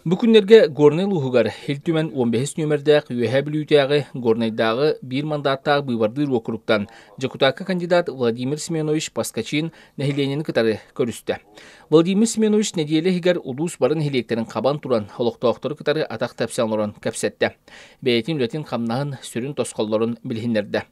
Бүкүннерге Горнай Лухугар Хилтүмен 15 нөмірдәк үйәһә білүйтәғы Горнайдағы бір мандаттағы бывардыр округтан депутатка кандидат Владимир Семенович Паскачин нәхиленен кытары көрісті. Владимир Семенович неделе хигар улус барын хилектерін қабан туран холоқтоқтыры кытары атақ тәпсәнлорын кәпсәтті. Бәйтін үлетін қамнағын сүрін тосқоллорын білхіндерді.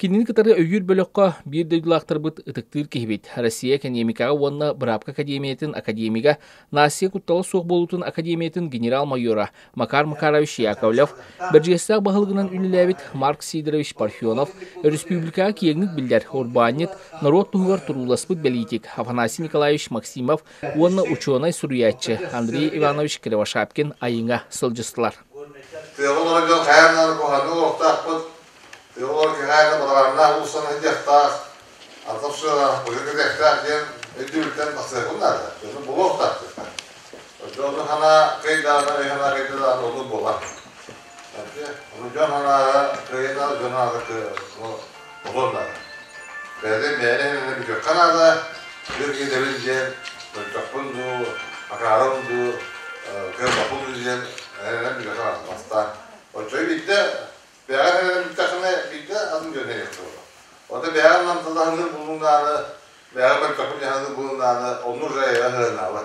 Кинин кытары өйір бөліққа бір дөйгілақтыр бұд ұтықтыр кехбет. Россия академикаға онна Брабка академиятын академига, Насия Кутталы соқ болутын академиятын генерал-майора Макар Макарович Яковлев, Біржестақ бағылғынан үліләбет Марк Сидорович Парфенов, республикаға киегнік білдер Урбанет, народ тұғығар тұруласпыт бәлейтек Афанасий Николаевич Максимов, онна ученый суриятчы Андрей Иванович Кривошапкин айыңа сылжыстылар. Yollar ki her ne badarına olsan hediyatlar, atapsılar, bugün hediyatlar diyen ödülden bahseder bunlar da. Çünkü bu ortak. Onu hana kayıtlarına, hana kayıtlarına onu bulan. Onu can hana kayıtlarına, can hana kayıtlarına. Böyle meğerine bir çok kanada, Türkiye'de bileceğim, Türkçapundu, Akarundu, Kırbapundu diyeceğim, meğerine bir çok kanada. Basta. O çoğu bitti. Beğenen bir takımda bitti, adım gönderecekti onu. O da beğenen namtada hazır bulunduğunu, beğenen bir takım hazır bulunduğunu, onu reyve hırına alır.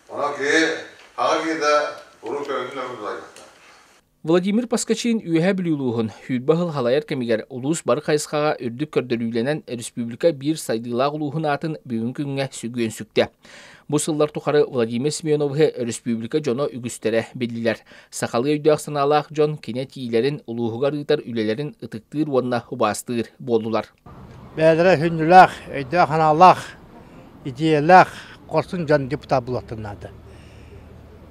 Ona ki, hangi de bunu köydüğünde kurulacaktı. Vladimir Paskaчин үйәһә білуілуғын хүйтбағыл халайар кәмегер улус бар қайысқаға үрдік көрдірүйленен республика бір сайдылақ ұлуғын атын бүгін күнге сүгүйен сүкті. Бұл сыллар тұқары Владимир Семеновғы республика жоно үгістері белілер. Сақалы өйді ақсаналақ жон кене тийлерін ұлуғығар ұйтар үлелерін ұтықтыр онына ұбастыр болдылар. Бәдірі хүнділақ, өйді ақаналақ, идеялақ, қорсын жон депутат бұлаттырнады.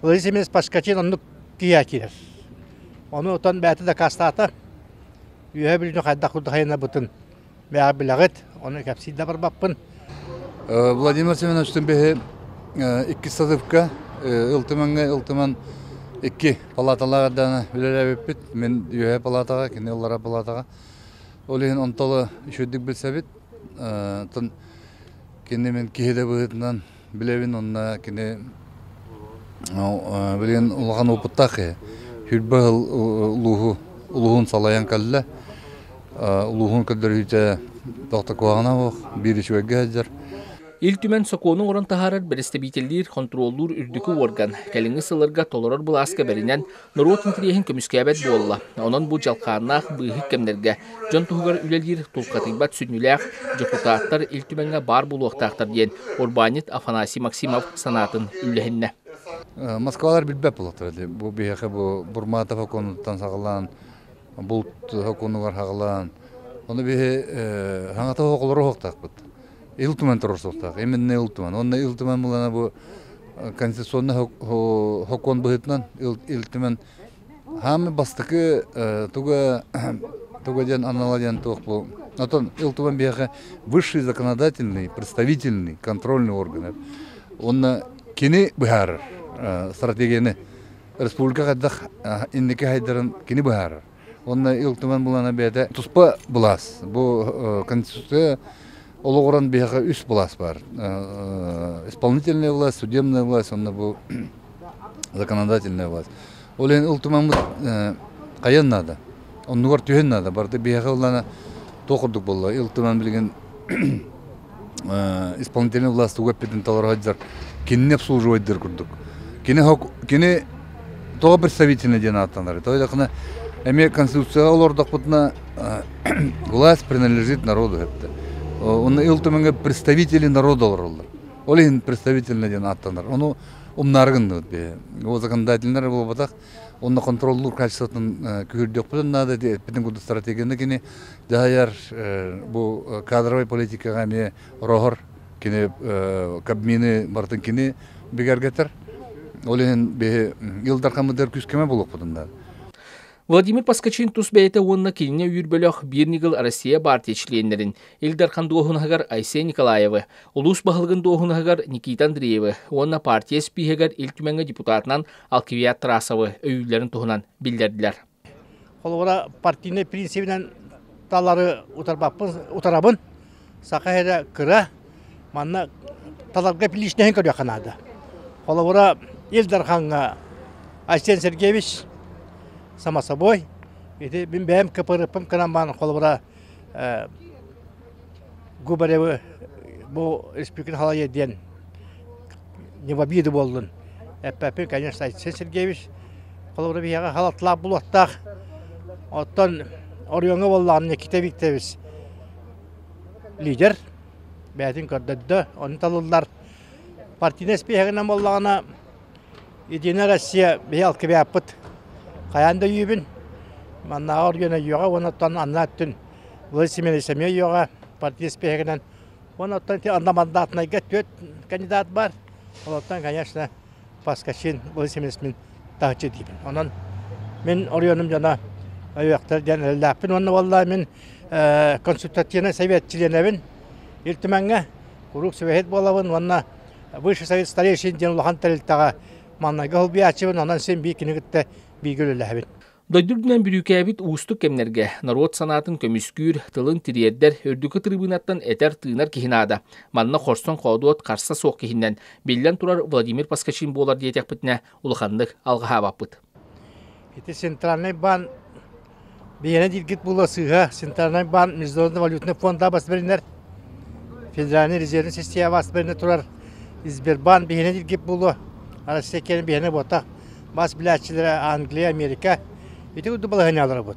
Владимир Паскачин онны кия керер. Onu otan bәті de kastata, үйе біліні қайда құлды қайына бұтын бәғі білағыт, оны кәпсейді бар баппын. Владимир Семеновичтің бәхі 2 сазывка, ылтыман 2 палаталағырданы білер әбеппет. Мен үйе палатаға, кені олара палатаға. Олеген онталы үшөдік білсәбет, кені мен кейді бұғытынан білевін, онына кені білген ұлған опыттақы. Хүрбағыл ұлығын салаян кәлі, ұлығын көдірүйті тоқтақуағына оқ, бір үшуәге әдер. Илтүмен соқуының орын тахарар бірістебителдер контроллур үрдікі орган. Кәліңі сылырға толырар бұл асқа бәрінен народ интерейін көміскәбәт болла. Онын бұл жалқанақ бұйық кәмдерге. Жон тұғығар үлелдер тұлқатыңбат сүніләқ, депутаттар Илтүменге бар бұл оқтақтар дейін Урбанет Афанасий Максимов санатын үлләхінне. Москвалар билбеп булаттыр. Бу бияқы бу Бурматов хоконуттан сағылан, Булт хоконугар хағылан. Оны бие хаңата хоколары хоқтақ бұд. Илтумен тұрыр соқтақ. Еменне илтумен. Онна илтумен бұлана бу конституционный хокон бұхытынан илтумен хамы бастықы туға ден аналаден туық бұл. Отон илтумен бияқы высший законодательный, представительный, контрольный орган. Онна кені бұхарыр. Стратегияны республика қайдақ иннеке хайдарын кені бұхарыр. Онна илтумен бұлана бәді тұспа бұлас. Бұл конституция олығыран бияға үш бұлас бар. Исполнительная власть, судебная власть, онна бұл законодательная власть. Олен илтумен қайын нада. Оннығар түйен нада. Барды бияға олана тоқырдық болла. Илтумен білген исполнительная власть угаппетін талар хайдар кені обслуживайдыр күрдік. Кені тоға представительный ден аттанар. То есть, әме конституцияға олардық бұтына власть принадлежит народу. Оны илтуменге представители народа олар. Олен представительный ден аттанар. Оны умнарғын. О законодательнер бұл батақ. Оны контроллур качествотын күрдек бұтын нады. Бітін күрді стратегияны кені жағайар бұл кадровой политикаға әме рохыр. Кені кабмины бартын кені бігергетер. Олеген елдар қамыдар күскеме болуқ бұдында. Владимир Паскачин тұс бәйті онына келіне үйірбөліқ бірнігіл Россия партия членлерін. Елдархан доғынағар Айсей Николаевы, Улус бағылғын доғынағар Никита Андреевы, онына партия спихегар Илтүменгі депутатынан Алкивият Тарасовы өйілерін тұғынан білдерділер. Қолғыра партийный принципінен талары ұтарабын, сақайда кыра, манна таларға пилишнеген көрі қанады. Қолғыра Елдарханға Арсен Сергеевич, само собой. Это бим капырыпым канаман холбара губаревы bu республикан халая ден не в обиду болдун. Эппепин, конечно, Арсен Сергеевич холбара бияга халатлап булаттак. Оттан орионга боллаган Никита Викторович лидер. Бәтин көрдөдді, оны талылар. Партинес бияғынан боллагана Единая Россия биял кебяппыт. Каянда үйбін. Манна ориона юга, оны оттан аннаттын. Владимир Семей юга партинес бияғынан. Оны оттан андамандатына төт кандидат бар. Оттан, конечно, Паскачин Владимир Семей тағычы дейбін. Онан мен орионым жана аяқтар ден әлдәппін. Оны болла мен консультативный совет членевін. Илтімәңі құруқ сөйет болауын. Онна Высший совет старейшин ден ұлған тәрілтіға маннайға ғыл биячыбын. Онан сен бейкінігітті бейгіліләбін. Дойдурдунан бүрүкәбит уустук кемнерге народ санатын көмүскүр тылын тириердер өрдүкө трибунаттан этер тыынар кихинада. Манна хорсон қодуот қарса соқ кихиннен беллен турар Владимир Паскачин болар диетекпітіне улхандық алға баппыт. Это Центральный банк бейіне дилгит бұлы сыға. Центральный банк Международный валютный фонда басберінер. Федеральный резервный система басберіне турар. Сбербанк бейіне дилгит бұлы. Россия кені бейіне ботақ. Бас біләтшілері Англия, Америка. Ити күді балығын алыр бұд.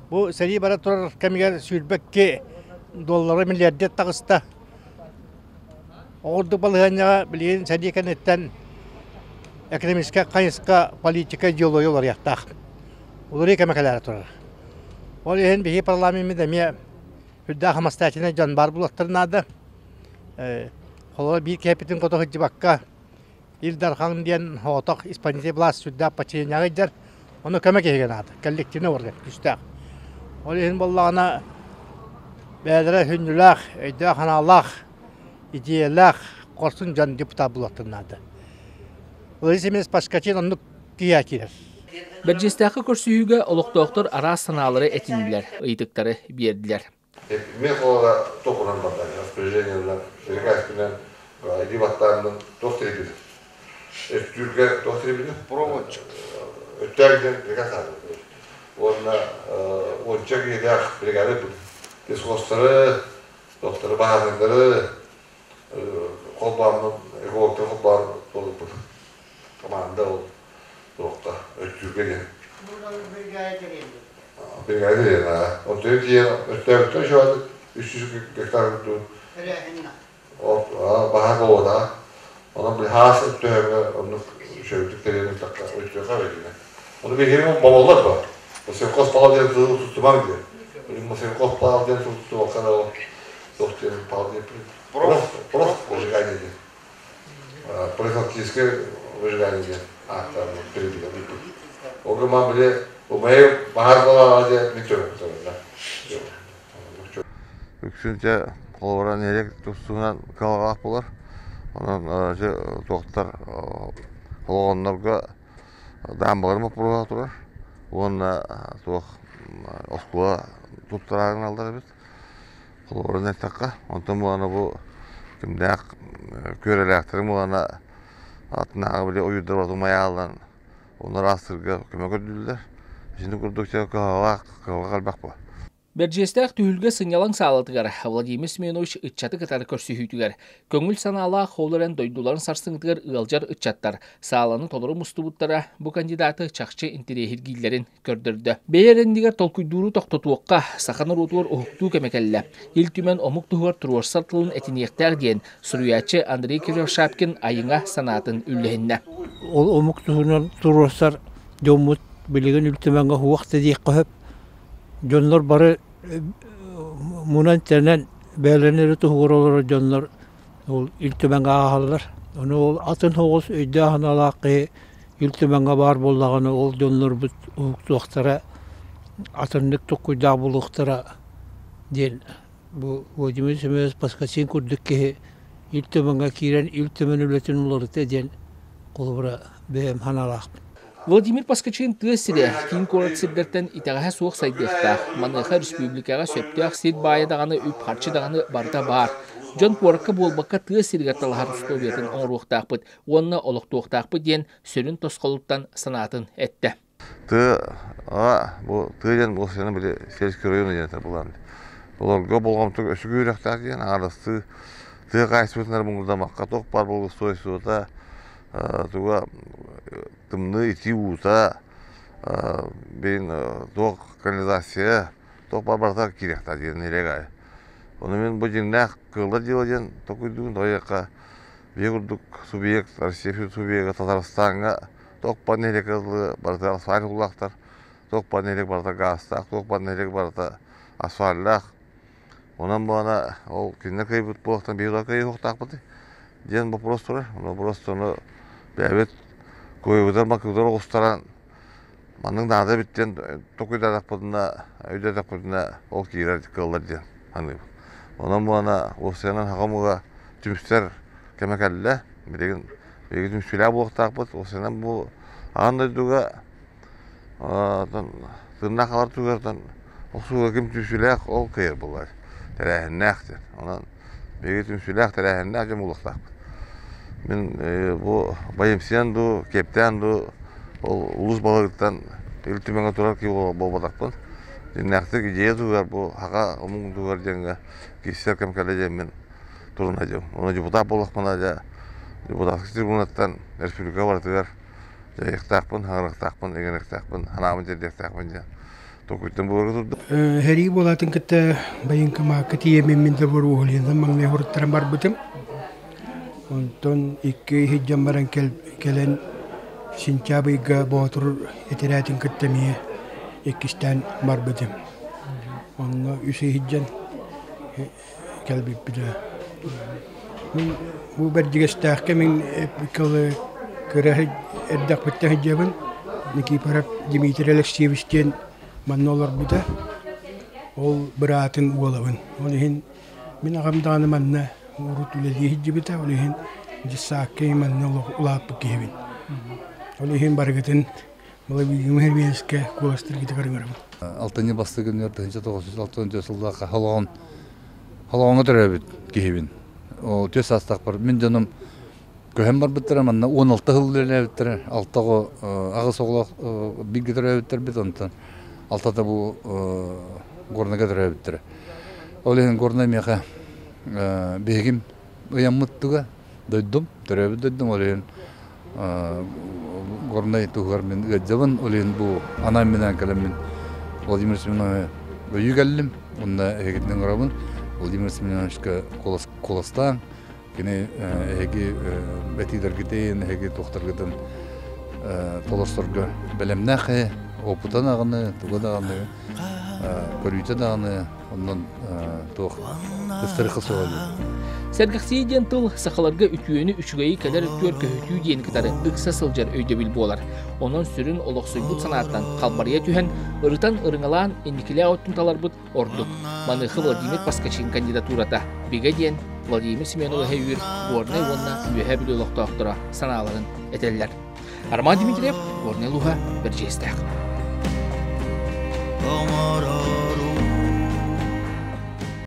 Бұл сәрі бара тұрар кәмігер сүйілбекке доллары миллиардет тағыста. Оғырды балығынға білген сәрі кәнеттен экономическа, қайысқа, политика, идеология олар яқтақ. Олар екемекелері тұрар. Ол ең бейі парламентімі дәме үдді қамастатына жан бар бұлақтырынады. Олар бір кәпетін қотық жібаққа Илдар хан диен отақ испанете власть үдді паченияға жар. Оны көмек еген ады, коллективіне орған, күстәқ. Ол ең болағына бәдірі хүніләқ, өйді қаналақ, идеялақ, қорсын жан депутат бұлақтырынады. Владимир Паскачин оны күйе керер. Бәржестәқі көрсүйігі олықтоқтыр ара саналары әтінділер, ұйтықтары берділер. Мен қолға тоқынан барды, распоряжениялар, делегатпенен, дебаттарының тоқтыры білді. Түрге тоқтыры білді? Проводчик. Өттәрден делегат ады. Онына онча кейдәқ бригады бұл. Дискостары, тоқтыры бағазындары, қолбарының, экологтар қолбарын толып бұл. Команда ол тоқта өттүрге ден. Бригады ден, онтары дейін өттәрден шуады 300 гектар күтті. Баға қолыда. Onun bir has ötüğüne, onun şöyle takka ötüğüne verdiğine. Onu bir yerim babalar var. O sevkos pahalıya tuttuğum gibi. O sevkos pahalıya tuttuğum o kadar o doktorun pahalıya prof выжигание ден. Профилактическое выжигание ден. Там перебили. Onu ben bile o meyve bahar bala diye bitiyorum sonra. Üçüncü kollara nereye tuttuğundan kalacak bular. Onun toqtar olğanlarga dambarma proğa turar. Onu toq oqwa tutturağın aldılar biz. Kolorun etaqqa. Ondan bana bu kimdaq körelektirim bana atnağı bile uyudur olmayalan. Onlar asırga kömek ödüldüler. Şimdi kurdukça kalbaq bu. Бәржестәқ түйілге сыңялың сағалатығар, Владимир Семенович үтчаты катары көрсүйітігер. Көңіл санала қолырын дойдуларын сарсыңытығар ұялжар үтчаттар. Сағаланы толыры мұстыбыттара бұл кандидаты чақчы интерехиргейлерін көрдірді. Бейерендігер толкүйдуру тоқтотуыққа сақаныр отуар ұхықту кәмекәлі. Ел түмен омық тұғыр тұруарсар тылын әтінектәр дейін Сүрüyatçı Андрей Кирилл-Шапкин айыңа санатын үллігінне. Ол омық тұғырын тұруарсар дөміт білеген үлтіменге хуақты дейік қөп. Jonlar bari munan tenen belenleri tuğurlar jonlar ol iltimanga ağalar. Onu ol atın hoğuz ödəhan alaqı iltimanga bar bollağını ol jonlar bu uqtuqtara atınlık tuquyda buluqtara den bu Vladimir Semeyevich Pаскачин kurduk ki iltimanga kiren iltimen ületin ularıta den qolbura behem hanalaq. Владимир Паскачин тысыре кин корат сирдерттен итаға суық сайдықта. Манныға республикаға сөптіғ сет байы дағаны үп харчы дағаны барда бар. Жон Поракка болбакка тыа сиргатталахар условиятын оңруқтақпыт, онна олықтуқтақпыт ден сөрін тосқолуттан санатын әтті. Бұл тыден бұл сені біле сельский районы денетер бұлан. Оларға болғамтық өсі көйректақ ден арысты тыа қайсыбетінер мұңылдамаққа тоқ бар болғы сойсуыта, туға тымны ити уыта, бейін тоқ канализация, тоқ бар-бартақ керектақ ден ерегай. Оны мен бұл жеңнәқ қылдар дела ден тоқыдығын тойаққа бейгұрдық субъект, Россия субъекті Татарстанға тоқ панелек барда асфальт құлақтар, тоқ панелек барда газтақ, тоқ панелек барда асфальтақ. Онан бағана ол кенне көйбіт болықтан бейгіда көй құқтақ бұды. Ден вопрос тұрар. Вопрос тұрны бәбет көйбідар мақыдар ұғыстаран манның нада біттен тоқыдадақ бұдына, өйдадақ бұдына ол кейрер қылдар ден. Онан бағана осыянан хағамыға түмістер кәмәкәлі білеген Бегі түмшілі болықтақ бұд, осынан бұл ағандай дүға тырнақалар түгерден оқсуға кім түмшілі ол қиыр бұлар. Тәрәхіннәқ ден. Онан бегі түмшілі тәрәхіннәқ жем ұлықтақ бұд. Мен бұл байымсиян ду, кептен ду, ол ұлыс балығыттан үлтіменге тұрар кей болбадақ бұд. Нәқтік идея түгер бұл хаға ұмың түгер денге кесер кәмкәлі жем мен тұрына жем. Оны депутат болық мына жа депутаттық трибунаттан республика бартығар жайықтақпын, хаңырықтақпын, егенықтақпын, ханамын жердектақпын жа. Тоқыттың бұларға тұрды. Хәрі болатын кітті байынқы мақы тиемен менді бұр оғылында маңнай ғұрыттарым бар бұтым. Онтон екі хиджан баран кәлін сентябрьға бұғатыр етерәтін кіттімие екістен бар бұтым. Онына үсі хиджан кәлбіп біді. Bu berjigestahke min kere eddak petah jaban niki para Dimitri Alexeyevичтен mannolar buda ol beratın olavan olihin min agamdan manna urut uleli hijbita olihin jisakke mannolo ulap kevin olihin bargatin malabi meherbiyeske kolastır git karıngaram Алтыны басты günlerde 1906 жылда халауңа төрәбит кевин O tös astaq бар. Мен жаным көһәм бар биттер, манна 16 жыл эләбиттер. Алтыгы агыс оглак бигге төрәбиттер бит онтан. Алтыда бу горнага төрәбиттер. Олен горна меха бегим уяммыттыга дойдум, төрәбит дойдум олен горна тугар мен гаджабан олен бу ана менен калам Владимир Семенович бүйгәллим. Онда эгетнең рабын Владимир Семеновичка коластан, кене эги бетидер гитейн, эги тохтар гитен толорсорга белемнахе, опытан аганы, тугадаганы, көрүйтен аганы, ондан тох дәфтәргә сыгылды. Сәргәхсиеден тыл сақаларга үтүөнү үчүгәй кадәр үтүөр көһүтүү диен китары ыкса сылжар өйдө бил болар. Онон сүрүн олоксуйбут санааттан калбарыя түһен ырытан ырыңалаан эндикиле оттун таларбыт ордук. Маныхы Владимир Паскачин кандидатурата биге диен Владимир Семенов хэйүр Горнай вонна үһэ бил олоктоктора санааларын этеллер. Арман Дмитриев, Горнай Луга, Берджестак.